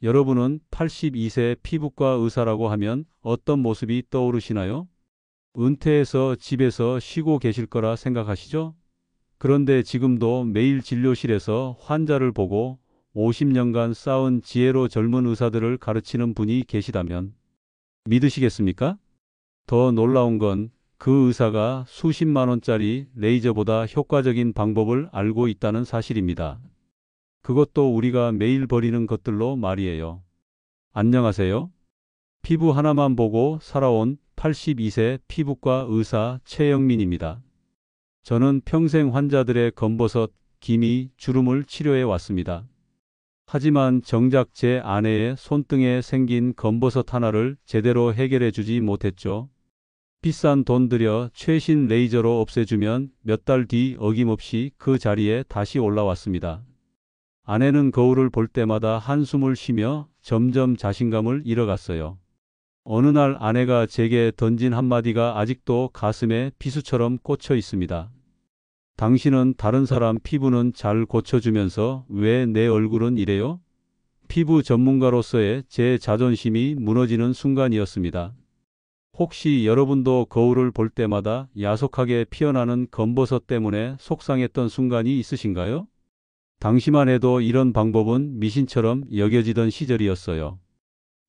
여러분은 82세 피부과 의사라고 하면 어떤 모습이 떠오르시나요? 은퇴해서 집에서 쉬고 계실 거라 생각하시죠? 그런데 지금도 매일 진료실에서 환자를 보고 50년간 쌓은 지혜로 젊은 의사들을 가르치는 분이 계시다면 믿으시겠습니까? 더 놀라운 건 그 의사가 수십만 원짜리 레이저보다 효과적인 방법을 알고 있다는 사실입니다. 그것도 우리가 매일 버리는 것들로 말이에요. 안녕하세요. 피부 하나만 보고 살아온 82세 피부과 의사 최영민입니다. 저는 평생 환자들의 검버섯, 기미, 주름을 치료해 왔습니다. 하지만 정작 제 아내의 손등에 생긴 검버섯 하나를 제대로 해결해 주지 못했죠. 비싼 돈 들여 최신 레이저로 없애주면 몇 달 뒤 어김없이 그 자리에 다시 올라왔습니다. 아내는 거울을 볼 때마다 한숨을 쉬며 점점 자신감을 잃어갔어요. 어느 날 아내가 제게 던진 한마디가 아직도 가슴에 비수처럼 꽂혀 있습니다. 당신은 다른 사람 피부는 잘 고쳐주면서 왜 내 얼굴은 이래요? 피부 전문가로서의 제 자존심이 무너지는 순간이었습니다. 혹시 여러분도 거울을 볼 때마다 야속하게 피어나는 검버섯 때문에 속상했던 순간이 있으신가요? 당시만 해도 이런 방법은 미신처럼 여겨지던 시절이었어요.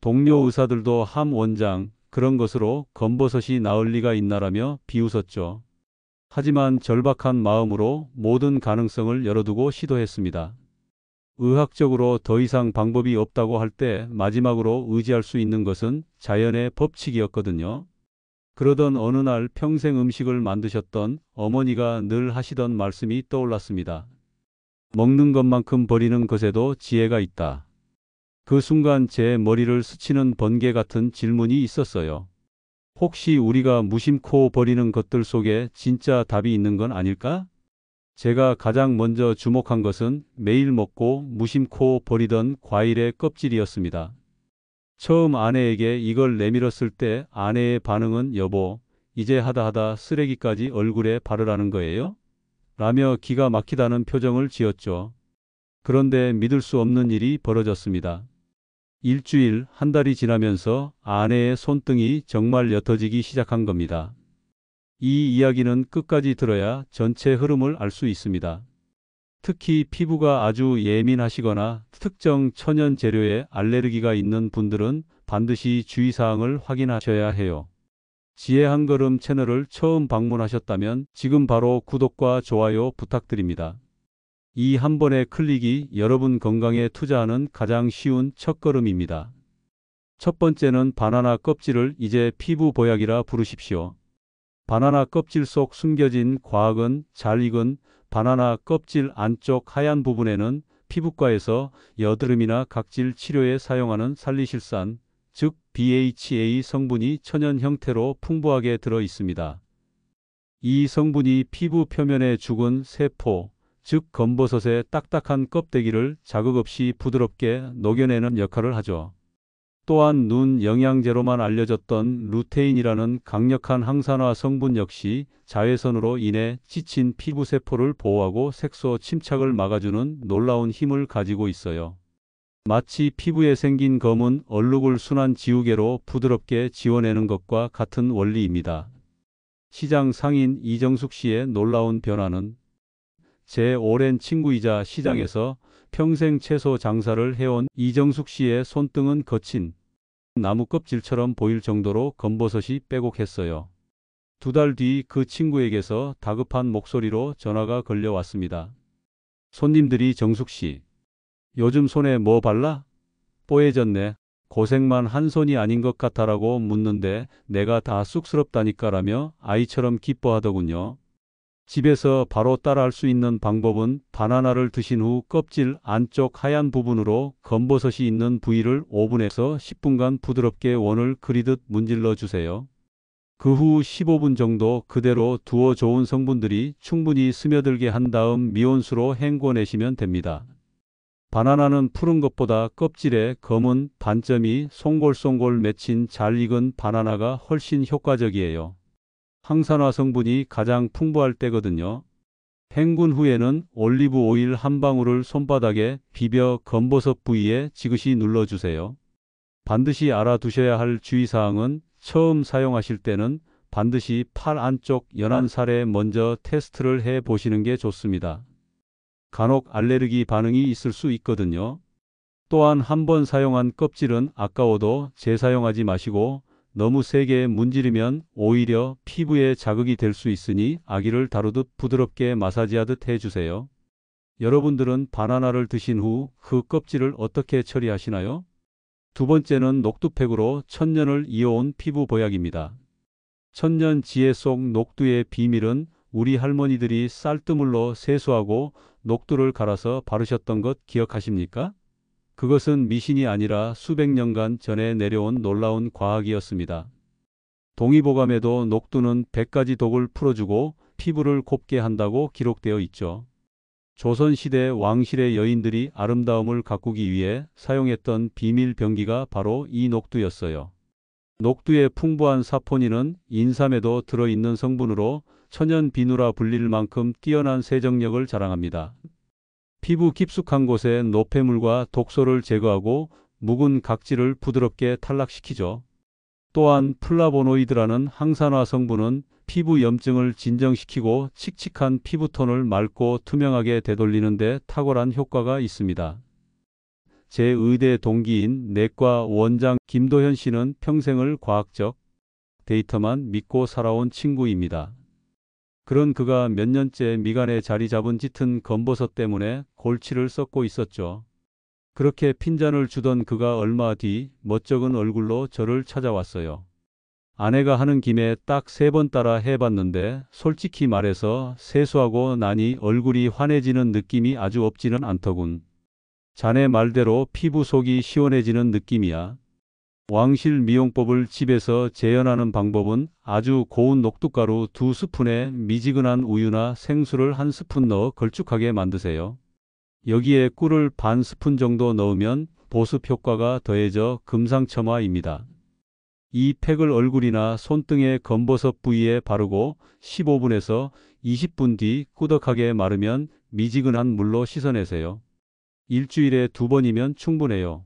동료 의사들도 함 원장, 그런 것으로 검버섯이 나을 리가 있나라며 비웃었죠. 하지만 절박한 마음으로 모든 가능성을 열어두고 시도했습니다. 의학적으로 더 이상 방법이 없다고 할 때 마지막으로 의지할 수 있는 것은 자연의 법칙이었거든요. 그러던 어느 날 평생 음식을 만드셨던 어머니가 늘 하시던 말씀이 떠올랐습니다. 먹는 것만큼 버리는 것에도 지혜가 있다. 그 순간 제 머리를 스치는 번개 같은 질문이 있었어요. 혹시 우리가 무심코 버리는 것들 속에 진짜 답이 있는 건 아닐까? 제가 가장 먼저 주목한 것은 매일 먹고 무심코 버리던 과일의 껍질이었습니다. 처음 아내에게 이걸 내밀었을 때 아내의 반응은 여보, 이제 하다 쓰레기까지 얼굴에 바르라는 거예요? 라며 기가 막히다는 표정을 지었죠. 그런데 믿을 수 없는 일이 벌어졌습니다. 일주일, 한 달이 지나면서 아내의 손등이 정말 옅어지기 시작한 겁니다. 이 이야기는 끝까지 들어야 전체 흐름을 알 수 있습니다. 특히 피부가 아주 예민하시거나 특정 천연 재료에 알레르기가 있는 분들은 반드시 주의사항을 확인하셔야 해요. 지혜 한 걸음 채널을 처음 방문하셨다면 지금 바로 구독과 좋아요 부탁드립니다. 이 한 번의 클릭이 여러분 건강에 투자하는 가장 쉬운 첫걸음입니다. 첫 번째는 바나나 껍질을 이제 피부 보약이라 부르십시오. 바나나 껍질 속 숨겨진 과학은 잘 익은 바나나 껍질 안쪽 하얀 부분에는 피부과에서 여드름이나 각질 치료에 사용하는 살리실산, 즉 BHA 성분이 천연 형태로 풍부하게 들어 있습니다. 이 성분이 피부 표면의 죽은 세포, 즉 검버섯의 딱딱한 껍데기를 자극 없이 부드럽게 녹여내는 역할을 하죠. 또한 눈 영양제로만 알려졌던 루테인이라는 강력한 항산화 성분 역시 자외선으로 인해 지친 피부세포를 보호하고 색소 침착을 막아주는 놀라운 힘을 가지고 있어요. 마치 피부에 생긴 검은 얼룩을 순환 지우개로 부드럽게 지워내는 것과 같은 원리입니다. 시장 상인 이정숙 씨의 놀라운 변화는 제 오랜 친구이자 시장에서 평생 채소 장사를 해온 이정숙 씨의 손등은 거친 나무 껍질처럼 보일 정도로 검버섯이 빼곡했어요. 2달 뒤 그 친구에게서 다급한 목소리로 전화가 걸려왔습니다. 손님들이 정숙 씨, 요즘 손에 뭐 발라? 뽀얘졌네. 고생만 한 손이 아닌 것 같아라고 묻는데 내가 다 쑥스럽다니까라며 아이처럼 기뻐하더군요. 집에서 바로 따라할 수 있는 방법은 바나나를 드신 후 껍질 안쪽 하얀 부분으로 검버섯이 있는 부위를 5분에서 10분간 부드럽게 원을 그리듯 문질러 주세요. 그 후 15분 정도 그대로 두어 좋은 성분들이 충분히 스며들게 한 다음 미온수로 헹궈내시면 됩니다. 바나나는 푸른 것보다 껍질에 검은 반점이 송골송골 맺힌 잘 익은 바나나가 훨씬 효과적이에요. 항산화 성분이 가장 풍부할 때거든요. 헹군 후에는 올리브 오일 한 방울을 손바닥에 비벼 검버섯 부위에 지그시 눌러주세요. 반드시 알아두셔야 할 주의사항은 처음 사용하실 때는 반드시 팔 안쪽 연한 살에 먼저 테스트를 해 보시는 게 좋습니다. 간혹 알레르기 반응이 있을 수 있거든요. 또한 한 번 사용한 껍질은 아까워도 재사용하지 마시고 너무 세게 문지르면 오히려 피부에 자극이 될 수 있으니 아기를 다루듯 부드럽게 마사지하듯 해주세요. 여러분들은 바나나를 드신 후 그 껍질을 어떻게 처리하시나요? 두 번째는 녹두팩으로 천년을 이어온 피부 보약입니다. 천년 지혜 속 녹두의 비밀은 우리 할머니들이 쌀뜨물로 세수하고 녹두를 갈아서 바르셨던 것 기억하십니까? 그것은 미신이 아니라 수백 년간 전에 내려온 놀라운 과학이었습니다. 동의보감에도 녹두는 100가지 독을 풀어주고 피부를 곱게 한다고 기록되어 있죠. 조선시대 왕실의 여인들이 아름다움을 가꾸기 위해 사용했던 비밀 병기가 바로 이 녹두였어요. 녹두의 풍부한 사포닌은 인삼에도 들어있는 성분으로 천연 비누라 불릴 만큼 뛰어난 세정력을 자랑합니다. 피부 깊숙한 곳에 노폐물과 독소를 제거하고 묵은 각질을 부드럽게 탈락시키죠. 또한 플라보노이드라는 항산화 성분은 피부 염증을 진정시키고 칙칙한 피부톤을 맑고 투명하게 되돌리는 데 탁월한 효과가 있습니다. 제 의대 동기인 내과 원장 김도현 씨는 평생을 과학적 데이터만 믿고 살아온 친구입니다. 그런 그가 몇 년째 미간에 자리 잡은 짙은 검버섯 때문에 골치를 썩고 있었죠. 그렇게 핀잔을 주던 그가 얼마 뒤 멋쩍은 얼굴로 저를 찾아왔어요. 아내가 하는 김에 딱 3번 따라 해봤는데 솔직히 말해서 세수하고 나니 얼굴이 환해지는 느낌이 아주 없지는 않더군. 자네 말대로 피부 속이 시원해지는 느낌이야. 왕실 미용법을 집에서 재현하는 방법은 아주 고운 녹두가루 2스푼에 미지근한 우유나 생수를 1스푼 넣어 걸쭉하게 만드세요. 여기에 꿀을 반 스푼 정도 넣으면 보습 효과가 더해져 금상첨화입니다. 이 팩을 얼굴이나 손등의 검버섯 부위에 바르고 15분에서 20분 뒤 꾸덕하게 마르면 미지근한 물로 씻어내세요. 일주일에 2번이면 충분해요.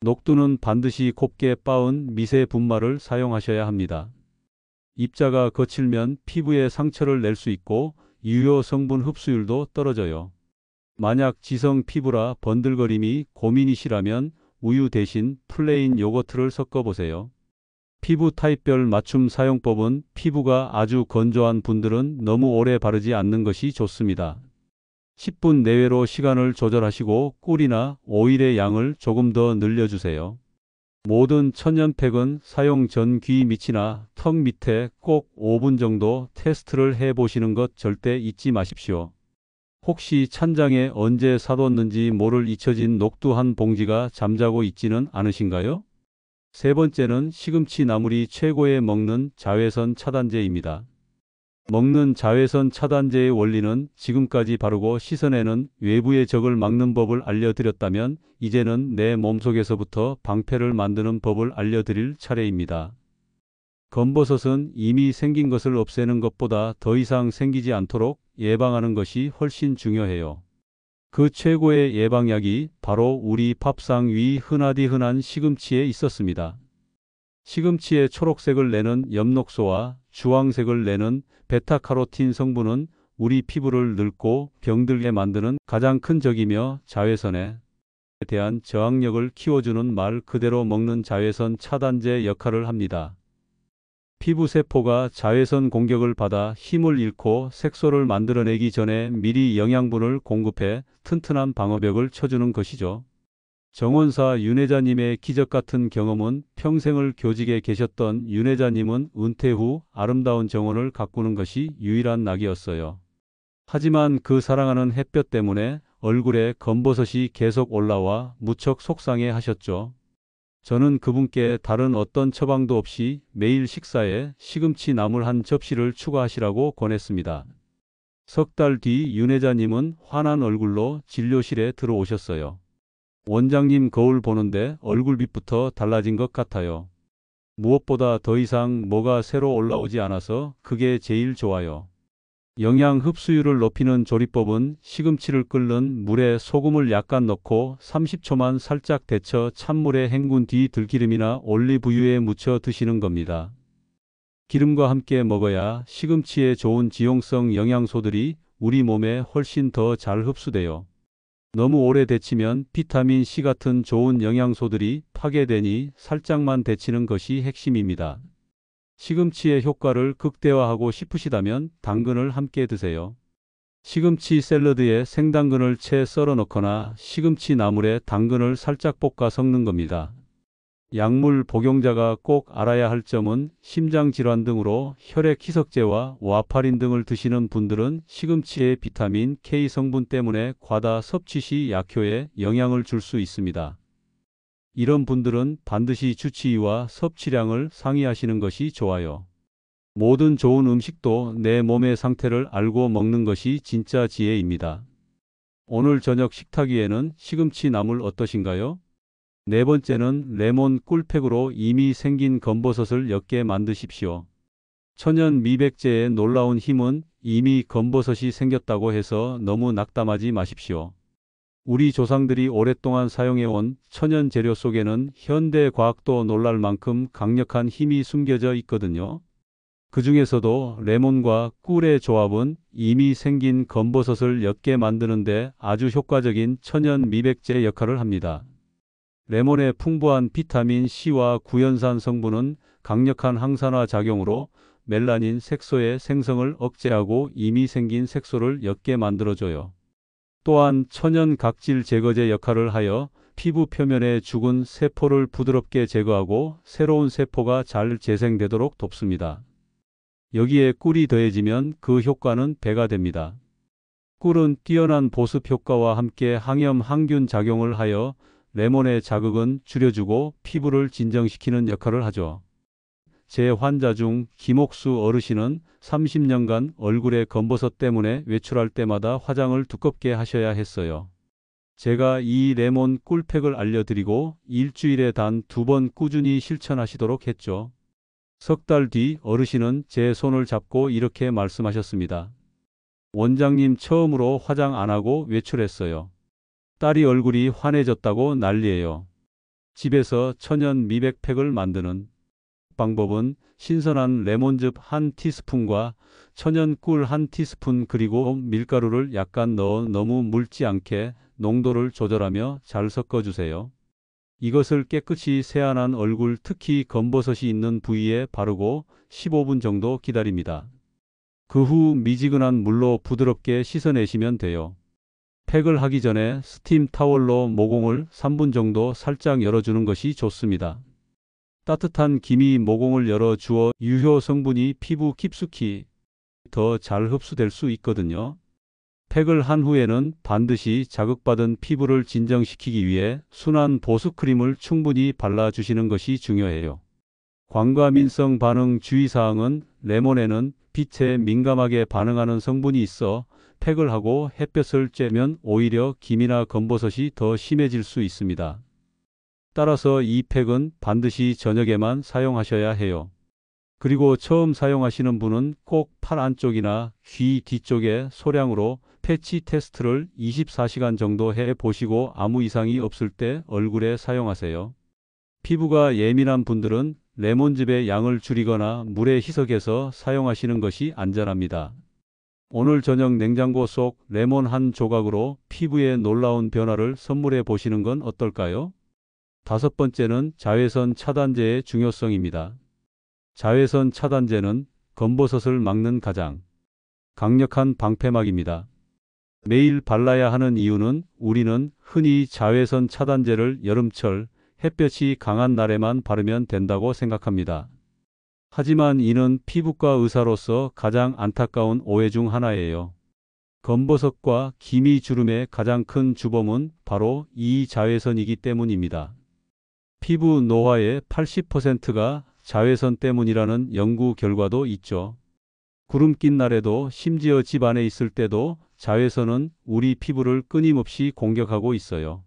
녹두는 반드시 곱게 빻은 미세 분말을 사용하셔야 합니다. 입자가 거칠면 피부에 상처를 낼 수 있고 유효 성분 흡수율도 떨어져요. 만약 지성 피부라 번들거림이 고민이시라면 우유 대신 플레인 요거트를 섞어보세요. 피부 타입별 맞춤 사용법은 피부가 아주 건조한 분들은 너무 오래 바르지 않는 것이 좋습니다. 10분 내외로 시간을 조절하시고 꿀이나 오일의 양을 조금 더 늘려주세요. 모든 천연팩은 사용 전 귀 밑이나 턱 밑에 꼭 5분 정도 테스트를 해보시는 것 절대 잊지 마십시오. 혹시 찬장에 언제 사뒀는지 모를 잊혀진 녹두 한 봉지가 잠자고 있지는 않으신가요? 세 번째는 시금치 나물이 최고의 먹는 자외선 차단제입니다. 먹는 자외선 차단제의 원리는 지금까지 바르고 씻어내는 외부의 적을 막는 법을 알려드렸다면 이제는 내 몸속에서부터 방패를 만드는 법을 알려드릴 차례입니다. 검버섯은 이미 생긴 것을 없애는 것보다 더 이상 생기지 않도록 예방하는 것이 훨씬 중요해요. 그 최고의 예방약이 바로 우리 밥상 위 흔하디 흔한 시금치에 있었습니다. 시금치의 초록색을 내는 엽록소와 주황색을 내는 베타카로틴 성분은 우리 피부를 늙고 병들게 만드는 가장 큰 적이며 자외선에 대한 저항력을 키워주는 말 그대로 먹는 자외선 차단제 역할을 합니다. 피부세포가 자외선 공격을 받아 힘을 잃고 색소를 만들어내기 전에 미리 영양분을 공급해 튼튼한 방어벽을 쳐주는 것이죠. 정원사 윤회자님의 기적같은 경험은 평생을 교직에 계셨던 윤회자님은 은퇴 후 아름다운 정원을 가꾸는 것이 유일한 낙이었어요. 하지만 그 사랑하는 햇볕 때문에 얼굴에 검버섯이 계속 올라와 무척 속상해 하셨죠. 저는 그분께 다른 어떤 처방도 없이 매일 식사에 시금치 나물 한 접시를 추가하시라고 권했습니다. 석 달 뒤 윤회자님은 환한 얼굴로 진료실에 들어오셨어요. 원장님 거울 보는데 얼굴빛부터 달라진 것 같아요. 무엇보다 더 이상 뭐가 새로 올라오지 않아서 그게 제일 좋아요. 영양 흡수율을 높이는 조리법은 시금치를 끓는 물에 소금을 약간 넣고 30초만 살짝 데쳐 찬물에 헹군 뒤 들기름이나 올리브유에 묻혀 드시는 겁니다. 기름과 함께 먹어야 시금치의 좋은 지용성 영양소들이 우리 몸에 훨씬 더 잘 흡수돼요. 너무 오래 데치면 비타민 C 같은 좋은 영양소들이 파괴되니 살짝만 데치는 것이 핵심입니다. 시금치의 효과를 극대화하고 싶으시다면 당근을 함께 드세요. 시금치 샐러드에 생당근을 채 썰어 넣거나 시금치 나물에 당근을 살짝 볶아 섞는 겁니다. 약물 복용자가 꼭 알아야 할 점은 심장 질환 등으로 혈액 희석제와 와파린 등을 드시는 분들은 시금치의 비타민 K 성분 때문에 과다 섭취 시 약효에 영향을 줄 수 있습니다. 이런 분들은 반드시 주치의와 섭취량을 상의하시는 것이 좋아요. 모든 좋은 음식도 내 몸의 상태를 알고 먹는 것이 진짜 지혜입니다. 오늘 저녁 식탁 위에는 시금치 나물 어떠신가요? 네 번째는 레몬 꿀팩으로 이미 생긴 검버섯을 옅게 만드십시오. 천연 미백제의 놀라운 힘은 이미 검버섯이 생겼다고 해서 너무 낙담하지 마십시오. 우리 조상들이 오랫동안 사용해온 천연 재료 속에는 현대 과학도 놀랄 만큼 강력한 힘이 숨겨져 있거든요. 그 중에서도 레몬과 꿀의 조합은 이미 생긴 검버섯을 옅게 만드는데 아주 효과적인 천연 미백제 역할을 합니다. 레몬의 풍부한 비타민 C와 구연산 성분은 강력한 항산화 작용으로 멜라닌 색소의 생성을 억제하고 이미 생긴 색소를 옅게 만들어줘요. 또한 천연 각질 제거제 역할을 하여 피부 표면의 죽은 세포를 부드럽게 제거하고 새로운 세포가 잘 재생되도록 돕습니다. 여기에 꿀이 더해지면 그 효과는 배가 됩니다. 꿀은 뛰어난 보습 효과와 함께 항염 항균 작용을 하여 레몬의 자극은 줄여주고 피부를 진정시키는 역할을 하죠. 제 환자 중 김옥수 어르신은 30년간 얼굴에 검버섯 때문에 외출할 때마다 화장을 두껍게 하셔야 했어요. 제가 이 레몬 꿀팩을 알려드리고 일주일에 단 2번 꾸준히 실천하시도록 했죠. 석 달 뒤 어르신은 제 손을 잡고 이렇게 말씀하셨습니다. 원장님, 처음으로 화장 안 하고 외출했어요. 딸이 얼굴이 환해졌다고 난리예요. 집에서 천연 미백팩을 만드는 방법은 신선한 레몬즙 1티스푼과 천연 꿀 1티스푼 그리고 밀가루를 약간 넣어 너무 묽지 않게 농도를 조절하며 잘 섞어주세요. 이것을 깨끗이 세안한 얼굴, 특히 검버섯이 있는 부위에 바르고 15분 정도 기다립니다. 그 후 미지근한 물로 부드럽게 씻어내시면 돼요. 팩을 하기 전에 스팀 타월로 모공을 3분 정도 살짝 열어주는 것이 좋습니다. 따뜻한 김이 모공을 열어주어 유효 성분이 피부 깊숙이 더 잘 흡수될 수 있거든요. 팩을 한 후에는 반드시 자극받은 피부를 진정시키기 위해 순한 보습크림을 충분히 발라주시는 것이 중요해요. 광과민성 반응 주의사항은 레몬에는 빛에 민감하게 반응하는 성분이 있어 팩을 하고 햇볕을 쬐면 오히려 김이나 검버섯이 더 심해질 수 있습니다. 따라서 이 팩은 반드시 저녁에만 사용하셔야 해요. 그리고 처음 사용하시는 분은 꼭 팔 안쪽이나 귀 뒤쪽에 소량으로 패치 테스트를 24시간 정도 해 보시고 아무 이상이 없을 때 얼굴에 사용하세요. 피부가 예민한 분들은 레몬즙의 양을 줄이거나 물에 희석해서 사용하시는 것이 안전합니다. 오늘 저녁 냉장고 속 레몬 한 조각으로 피부에 놀라운 변화를 선물해 보시는 건 어떨까요? 다섯 번째는 자외선 차단제의 중요성입니다. 자외선 차단제는 검버섯을 막는 가장 강력한 방패막입니다. 매일 발라야 하는 이유는 우리는 흔히 자외선 차단제를 여름철 햇볕이 강한 날에만 바르면 된다고 생각합니다. 하지만 이는 피부과 의사로서 가장 안타까운 오해 중 하나예요. 검버섯과 기미 주름의 가장 큰 주범은 바로 이 자외선이기 때문입니다. 피부 노화의 80%가 자외선 때문이라는 연구 결과도 있죠. 구름 낀 날에도 심지어 집 안에 있을 때도 자외선은 우리 피부를 끊임없이 공격하고 있어요.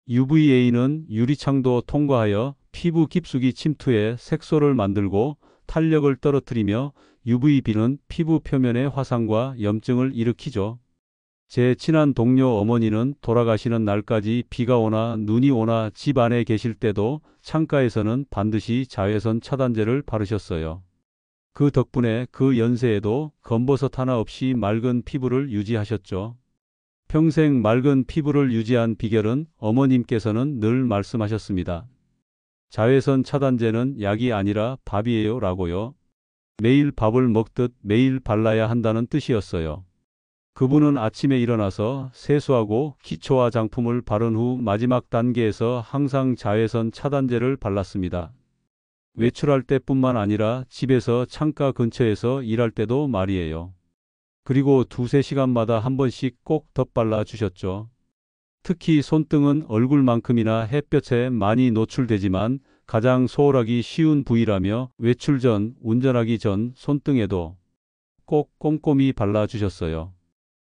UVA는 유리창도 통과하여 피부 깊숙이 침투해 색소를 만들고 탄력을 떨어뜨리며 UVB는 피부 표면의 화상과 염증을 일으키죠. 제 친한 동료 어머니는 돌아가시는 날까지 비가 오나 눈이 오나 집 안에 계실 때도 창가에서는 반드시 자외선 차단제를 바르셨어요. 그 덕분에 그 연세에도 검버섯 하나 없이 맑은 피부를 유지하셨죠. 평생 맑은 피부를 유지한 비결은 어머님께서는 늘 말씀하셨습니다. 자외선 차단제는 약이 아니라 밥이에요 라고요. 매일 밥을 먹듯 매일 발라야 한다는 뜻이었어요. 그분은 아침에 일어나서 세수하고 기초 화장품을 바른 후 마지막 단계에서 항상 자외선 차단제를 발랐습니다. 외출할 때뿐만 아니라 집에서 창가 근처에서 일할 때도 말이에요. 그리고 두세 시간마다 한 번씩 꼭 덧발라 주셨죠. 특히 손등은 얼굴만큼이나 햇볕에 많이 노출되지만 가장 소홀하기 쉬운 부위라며 외출 전, 운전하기 전 손등에도 꼭 꼼꼼히 발라주셨어요.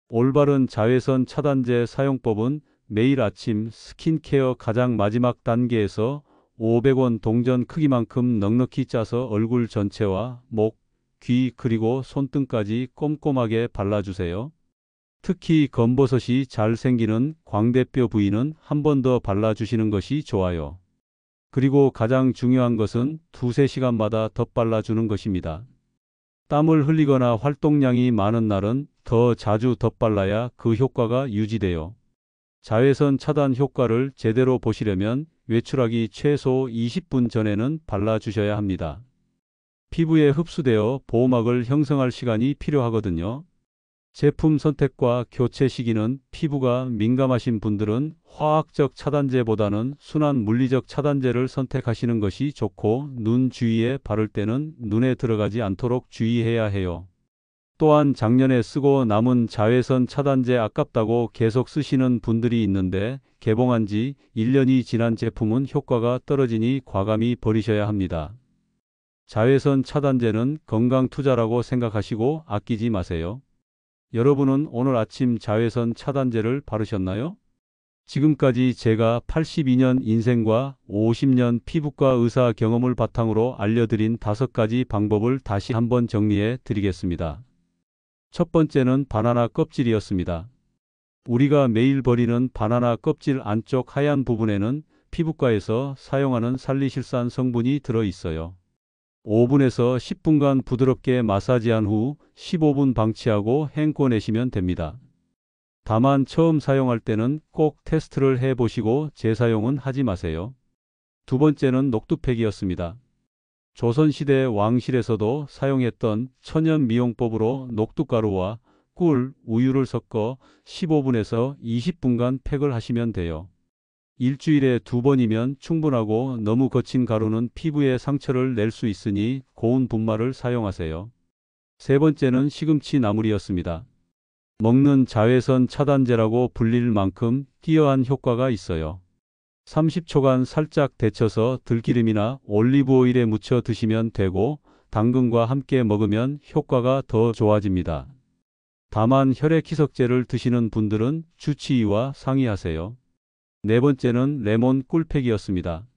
올바른 자외선 차단제 사용법은 매일 아침 스킨케어 가장 마지막 단계에서 500원 동전 크기만큼 넉넉히 짜서 얼굴 전체와 목, 귀 그리고 손등까지 꼼꼼하게 발라주세요. 특히 검버섯이 잘 생기는 광대뼈 부위는 한 번 더 발라주시는 것이 좋아요. 그리고 가장 중요한 것은 두세 시간마다 덧발라주는 것입니다. 땀을 흘리거나 활동량이 많은 날은 더 자주 덧발라야 그 효과가 유지돼요. 자외선 차단 효과를 제대로 보시려면 외출하기 최소 20분 전에는 발라주셔야 합니다. 피부에 흡수되어 보호막을 형성할 시간이 필요하거든요. 제품 선택과 교체 시기는 피부가 민감하신 분들은 화학적 차단제보다는 순한 물리적 차단제를 선택하시는 것이 좋고 눈 주위에 바를 때는 눈에 들어가지 않도록 주의해야 해요. 또한 작년에 쓰고 남은 자외선 차단제 아깝다고 계속 쓰시는 분들이 있는데 개봉한 지 1년이 지난 제품은 효과가 떨어지니 과감히 버리셔야 합니다. 자외선 차단제는 건강 투자라고 생각하시고 아끼지 마세요. 여러분은 오늘 아침 자외선 차단제를 바르셨나요? 지금까지 제가 82년 인생과 50년 피부과 의사 경험을 바탕으로 알려드린 5가지 방법을 다시 한번 정리해 드리겠습니다. 첫 번째는 바나나 껍질이었습니다. 우리가 매일 버리는 바나나 껍질 안쪽 하얀 부분에는 피부과에서 사용하는 살리실산 성분이 들어 있어요. 5분에서 10분간 부드럽게 마사지한 후 15분 방치하고 헹궈내시면 됩니다. 다만 처음 사용할 때는 꼭 테스트를 해보시고 재사용은 하지 마세요. 두 번째는 녹두팩이었습니다. 조선시대 왕실에서도 사용했던 천연 미용법으로 녹두가루와 꿀, 우유를 섞어 15분에서 20분간 팩을 하시면 돼요. 일주일에 2번이면 충분하고 너무 거친 가루는 피부에 상처를 낼 수 있으니 고운 분말을 사용하세요. 세 번째는 시금치 나물이었습니다. 먹는 자외선 차단제라고 불릴 만큼 뛰어난 효과가 있어요. 30초간 살짝 데쳐서 들기름이나 올리브 오일에 묻혀 드시면 되고 당근과 함께 먹으면 효과가 더 좋아집니다. 다만 혈액 희석제를 드시는 분들은 주치의와 상의하세요. 네 번째는 레몬 꿀팩이었습니다.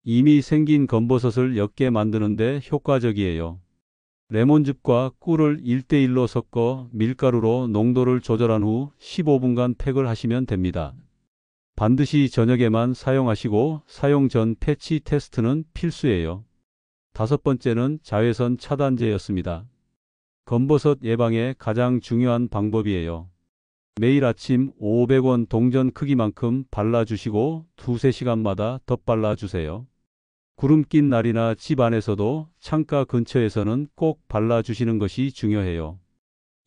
이미 생긴 검버섯을 옅게 만드는데 효과적이에요. 레몬즙과 꿀을 1:1로 섞어 밀가루로 농도를 조절한 후 15분간 팩을 하시면 됩니다. 반드시 저녁에만 사용하시고 사용 전 패치 테스트는 필수예요. 다섯 번째는 자외선 차단제였습니다. 검버섯 예방에 가장 중요한 방법이에요. 매일 아침 500원 동전 크기만큼 발라주시고 두세 시간마다 덧발라주세요. 구름 낀 날이나 집 안에서도 창가 근처에서는 꼭 발라주시는 것이 중요해요.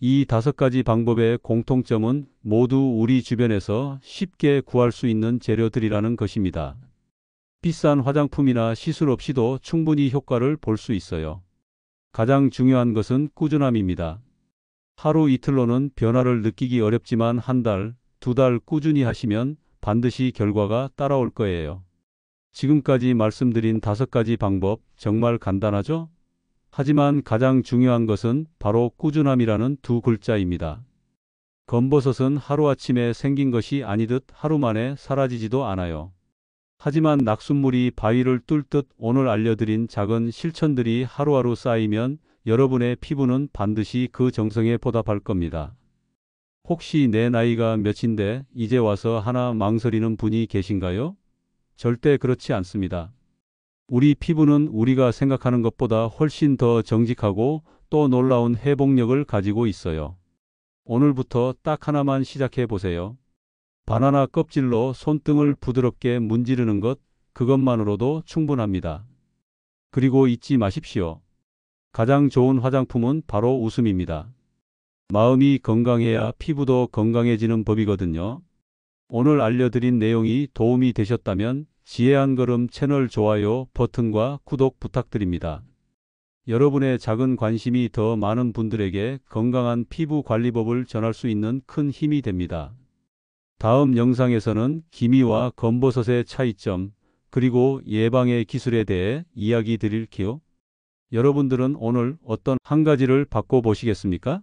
이 5가지 방법의 공통점은 모두 우리 주변에서 쉽게 구할 수 있는 재료들이라는 것입니다. 비싼 화장품이나 시술 없이도 충분히 효과를 볼 수 있어요. 가장 중요한 것은 꾸준함입니다. 하루 이틀로는 변화를 느끼기 어렵지만 한 달, 2달 꾸준히 하시면 반드시 결과가 따라올 거예요. 지금까지 말씀드린 5가지 방법 정말 간단하죠? 하지만 가장 중요한 것은 바로 꾸준함이라는 2글자입니다. 검버섯은 하루아침에 생긴 것이 아니듯 하루 만에 사라지지도 않아요. 하지만 낙숫물이 바위를 뚫듯 오늘 알려드린 작은 실천들이 하루하루 쌓이면 여러분의 피부는 반드시 그 정성에 보답할 겁니다. 혹시 내 나이가 몇인데 이제 와서 하나 망설이는 분이 계신가요? 절대 그렇지 않습니다. 우리 피부는 우리가 생각하는 것보다 훨씬 더 정직하고 또 놀라운 회복력을 가지고 있어요. 오늘부터 딱 하나만 시작해 보세요. 바나나 껍질로 손등을 부드럽게 문지르는 것, 그것만으로도 충분합니다. 그리고 잊지 마십시오. 가장 좋은 화장품은 바로 웃음입니다. 마음이 건강해야 피부도 건강해지는 법이거든요. 오늘 알려드린 내용이 도움이 되셨다면 지혜 한 걸음 채널 좋아요 버튼과 구독 부탁드립니다. 여러분의 작은 관심이 더 많은 분들에게 건강한 피부 관리법을 전할 수 있는 큰 힘이 됩니다. 다음 영상에서는 기미와 검버섯의 차이점, 그리고 예방의 기술에 대해 이야기 드릴게요. 여러분들은 오늘 어떤 한 가지를 바꿔보시겠습니까?